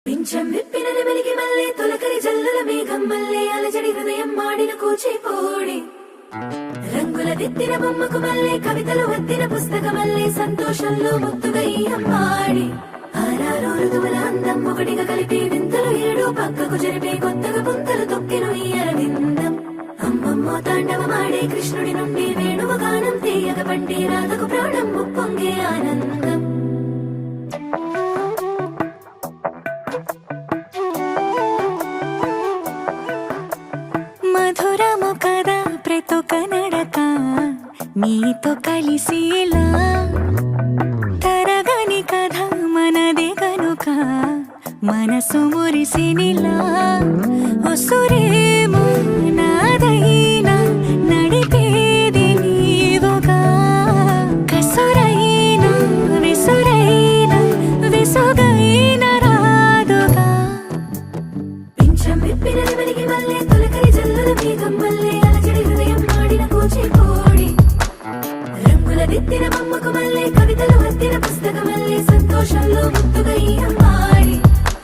పింఛం విప్పిన నెమలికి మల్లె తొలకరి జల్లుల మేఘం మల్లె అలజడి హృదయం మాడిన కూచిపూడి రంగుల దిద్దిన బొమ్మకు మల్లె కవితలు వద్దిన పుస్తకమల్లె సంతోషంలో ముద్దుగా ఈ అమ్మాడి ఆరారు ఋతువుల అందం ఒకటిగా కలిపి వింతలు ఏడు పక్కకు జరిపే కొత్తగా పుంతలు తొక్కెను ఈ అరవిందం అమ్మమ్మో తాండవమాడే కృష్ణుడి నుండి వేణువు గానం తీయగ పండి రాధకు ప్రాణం ముప్పొంగే ఆనందం మధురము కదా ప్రతొక నడక నీతో కలిసేలా తరగని కథ మనదే కనుక మనసు మురిసినిలా ఒసురేమో నాదైనా నడిపేది నీవుగా కసురైనా విసురైనా విసుగైన రాదుగా పింఛం విప్పిన నెమలికి మల్లె తొలకరి జల్లుల మేఘం మల్లె అలజడి హృదయం మాడిన కూచిపూడి రంగుల దిద్దిన బొమ్మకు మల్లె కవితలు వద్దిన పుస్తకమల్లె సంతోషంలో ముద్దుగా ఈ అమ్మాడి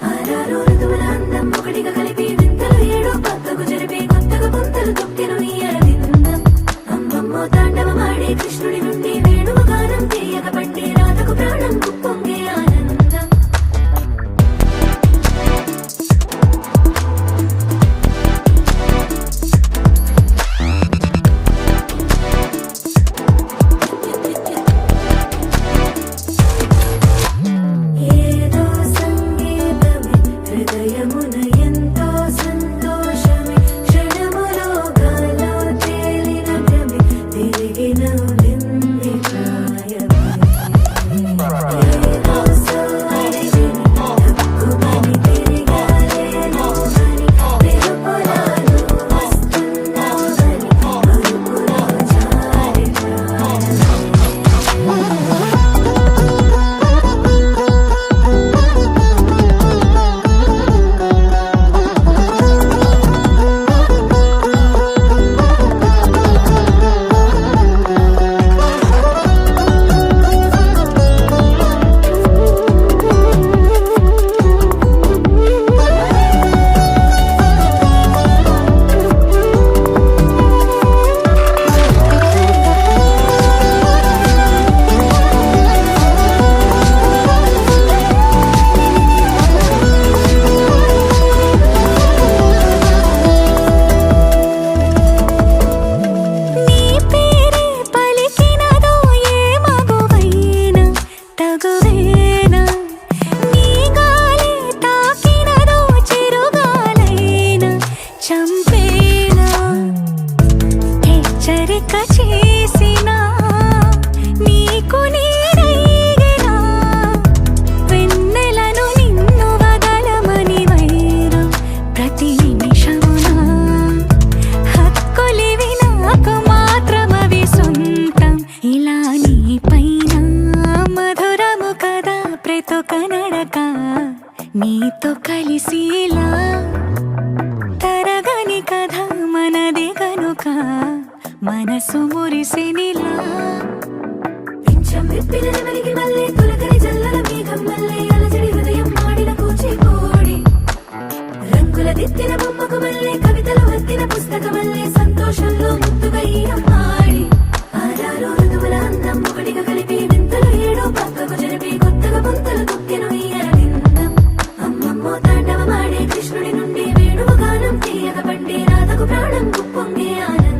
ఆరారు ఋతువుల అందం ఒకటిగా కలిపి వింతలు ఏడు పక్కకు జరిపే కొత్తగా పుంతలు తొక్కెను ఈ అరవిందం అమ్మమ్మో తాండవమాడే కృష్ణుడి నుండి వేణువు గానం తీయగ పండి రాధకు ప్రాణం ముప్పొంగే ఆనందం ఏదో సంగీతమే హృదయమున ఎంతో సంతోషమే క్షణములో గాలో తేలిన భ్రమే తిరిగి నవ్వింది ప్రాయమే ఏదో సోయని తప్పుమని తిరిగాలేను అని వెలుపులాను వస్తున్నావని అరుపులో జారి ప్రాణమే నీ పేరే పలికినదో ఏ మగువైనా తగువేనా నీ గాలి తాకినదో చిరుగాలైనా చంపేనా హెచ్చరిక చేసినా నీకు నీడైనా వెన్నెలను నిన్ను వదలమని వైరం ప్రతి నిమిషమునా హక్కులివి నాకు మాత్రమవి సొంతం ఇలా నీ పైన మధురము కదా ప్రతొక నడక నీతో కలిసేలా తరగని కథ మనదే కనుక మనసు మురిసినిలా పింఛం విప్పిన నెమలికి మల్లె తొలకరి జల్లుల మేఘం మల్లె అలజడి హృదయం మాడిన కూచిపూడి రంగుల దిద్దిన బొమ్మకు మల్లె కవితలు వద్దిన పుస్తకమల్లె సంతోషంలో ముద్దుగా ఈ అమ్మాడి ఆరారు ఋతువుల అందం ఒకటిగా కలిపి వింతలు ఏడు పక్కకు జరిపి కొత్తగా పుంతలు తొక్కెను ఈ అరవిందం అమ్మమ్మో తాండవమాడే కృష్ణుడి నుండి వేణువు గానం తీయగ పండి రాధకు ప్రాణం ముప్పొంగే ఆనందం